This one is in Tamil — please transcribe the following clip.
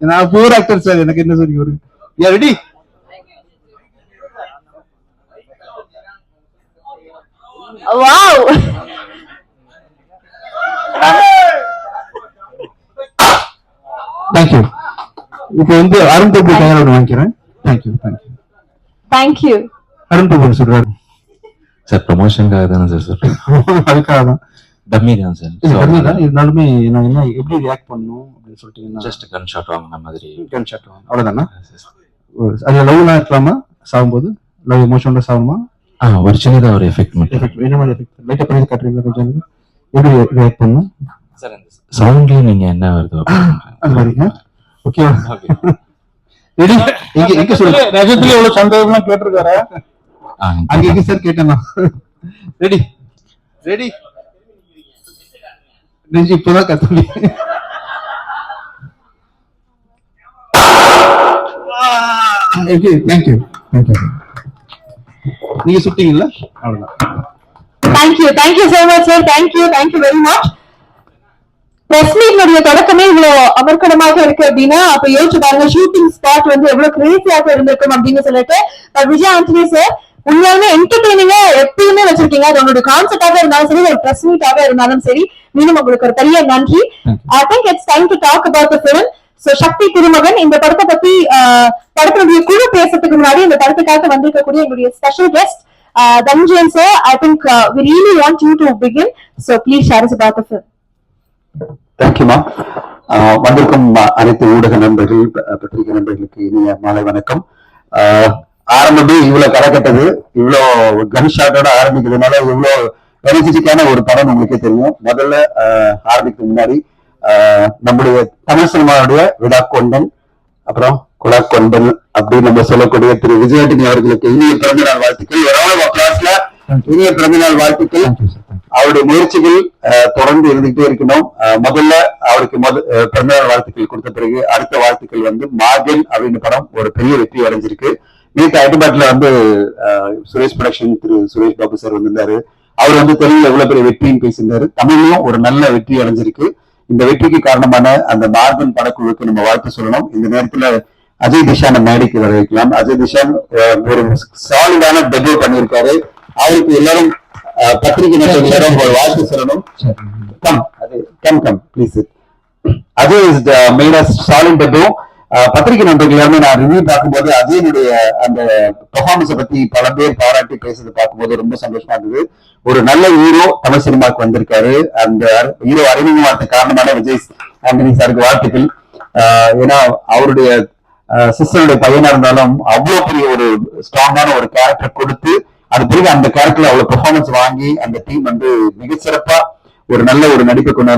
நான் போர் ஆக்டர் சார், எனக்கு என்ன சொல்லி ஒரு ரெடி. Wow, thank you. இப்போ வந்து அருண் தம்பி கையால் ஒன்று வாங்கிக்கிறேன். Thank you thank you thank you. அருண் தம்பி சொல்றாரு சார். ப்ரொமோஷனுக்காக தானே சார் சொல்றேன். அதுக்காக தான். டம்மி தான் சார். இருந்தாலுமே நான் என்ன எப்படி ரியாக்ட் பண்ணணும் அப்படின்னு சொல்லிட்டீங்கன்னா, ஜஸ்ட் கன் ஷாட் வாங்கின மாதிரி. கன் ஷாட் வாங்க அவ்வளோதானா? அது லவ்லாம் இருக்கலாமா? சாகும்போது லவ் எமோஷனோட சாகுமா? ஒரு சின்னதாக ஒரு எஃபெக்ட் மட்டும். என்ன மாதிரி எஃபெக்ட் லைட்டா பண்ணி காட்டுறீங்களா கொஞ்சம்? எப்படி ரியாக்ட் பண்ணணும் சார்? அந்த சவுண்ட்லயே நீங்க என்ன வருதோ அந்த மாதிரி. ஓகேவா? ரெடி. எங்க சொல்லுங்க. ரஜத்துல எவ்வளவு சந்தேகம்லாம் கேட்டிருக்காரு. அங்க எங்க சார் கேட்டேன்னா? Ready ready ready. இப்பதான் கத்துலி. Thank you thank you. நீங்க சுட்டீங்கல்ல, அவ்வளவுதான். Thank you so much sir. Thank you very much. Press மீட்னுடைய தொடக்கமே இவ்வளவு அமர்க்கடமாக இருக்கு அப்படின்னா அப்ப யோசிச்சு பாருங்க, ஷூட்டிங் ஸ்பாட் வந்து எவ்வளவு கிரேசியாக இருந்திருக்கும் அப்படின்னு சொல்லிட்டு. விஜய் ஆண்டனி சார் உண்மையாலுமே என்டர்டெய்னிங்கா எப்பயுமே வச்சிருக்கீங்க. அது உங்களுடைய கான்செப்டாக இருந்தாலும் சரி, ஒரு பிரஸ் மீட்டாக இருந்தாலும் சரி, மீண்டும் உங்களுக்கு ஒரு பெரிய நன்றி. I think it's time to talk about the film. So Sakthi Thirumagan இந்த படத்தை பத்தி படத்தினுடைய குழு பேசுறதுக்கு முன்னாடி இந்த படத்துக்காக வந்திருக்கக்கூடிய எங்களுடைய special guest Dhananjayan sir, I think we really want you to begin, so please share us about the film. தேங்க்யூமா. வந்திருக்கும் அனைத்து ஊடக நண்பர்கள், பத்திரிகை நண்பர்களுக்கு இனிய மாலை வணக்கம். ஆரம்பமே இவ்வளவு கலக்கட்டது, இவ்வளவு கன் ஷாட்டோட ஆரம்பிக்கிறதுனால இவ்வளவு எனர்ஜெட்டிக்கான ஒரு படம் உங்களுக்கே தெரியும். முதல்ல ஆரம்பிக்க முன்னாடி நம்முடைய தமிழ் சினிமாவுடைய விழா கொண்டன், அப்புறம் குலா கொண்டன் அப்படின்னு நம்ம சொல்லக்கூடிய திரு விஜயாண்டனி அவர்களுக்கு இனிய பிறந்தநாள் வாழ்த்துக்கள். இனிய பிறந்தநாள் வாழ்த்துக்கள். அவருடைய முயற்சிகள் தொடர்ந்து இருந்துகிட்டே இருக்கணும். முதல்ல அவருக்கு பிறந்தநாள் வாழ்த்துக்கள் கொடுத்த பிறகு அடுத்த வாழ்த்துக்கள் வந்து மார்கன் அப்படின்னு படம் ஒரு பெரிய வெற்றி அடைஞ்சிருக்கு. நேற்று ஹைதராபாத்ல வந்து சுரேஷ் ப்ரொடக்ஷன் திரு சுரேஷ் பாபு சார் வந்திருந்தாரு. அவர் வந்து தெலுங்குல எவ்வளவு பெரிய வெற்றின்னு பேசியிருந்தாரு. தமிழ்லயும் ஒரு நல்ல வெற்றி அடைஞ்சிருக்கு. இந்த வெற்றிக்கு காரணமான அந்த மார்கன் படக்குழுவுக்கு நம்ம வாழ்த்து சொல்லணும். இந்த நேரத்துல அஜய் திஷான் மேடைக்கு வர வைக்கலாம். அஜய் திஷான் ஒரு சாலிடான டெபியூ பண்ணியிருக்காரு. அவருக்கு எல்லாரும் பத்திரிகை எல்லாரும் ஒரு வாழ்த்து சொல்லணும். Come please. Ajay is made a solid debut. பத்திரிகை நண்பர்கள் எல்லாருமே நான் ரிவ்யூ பார்க்கும்போது அஜயனுடைய அந்த பெர்ஃபார்மன்ஸை பத்தி பல பேர் பாராட்டி பேசுறது பார்க்கும்போது ரொம்ப சந்தோஷமா இருந்தது. ஒரு நல்ல ஹீரோ தமிழ் சினிமாவுக்கு வந்திருக்காரு. அந்த ஹீரோ அறிமுகமானதுக்கு காரணமான விஜய் ஆண்டனி சாருக்கு வாழ்த்துக்கள். ஏன்னா அவருடைய சிஸ்டருடைய பையனா இருந்தாலும் அவ்வளவு பெரிய ஒரு ஸ்ட்ராங்கான ஒரு கேரக்டர் கொடுத்து அது பிறகு அந்த கேரக்டர்ல அவ்வளவு பெர்ஃபார்மன்ஸ் வாங்கி அந்த டீம் வந்து மிக சிறப்பா ஒரு நல்ல ஒரு நடிப்பை கொண்டாந்து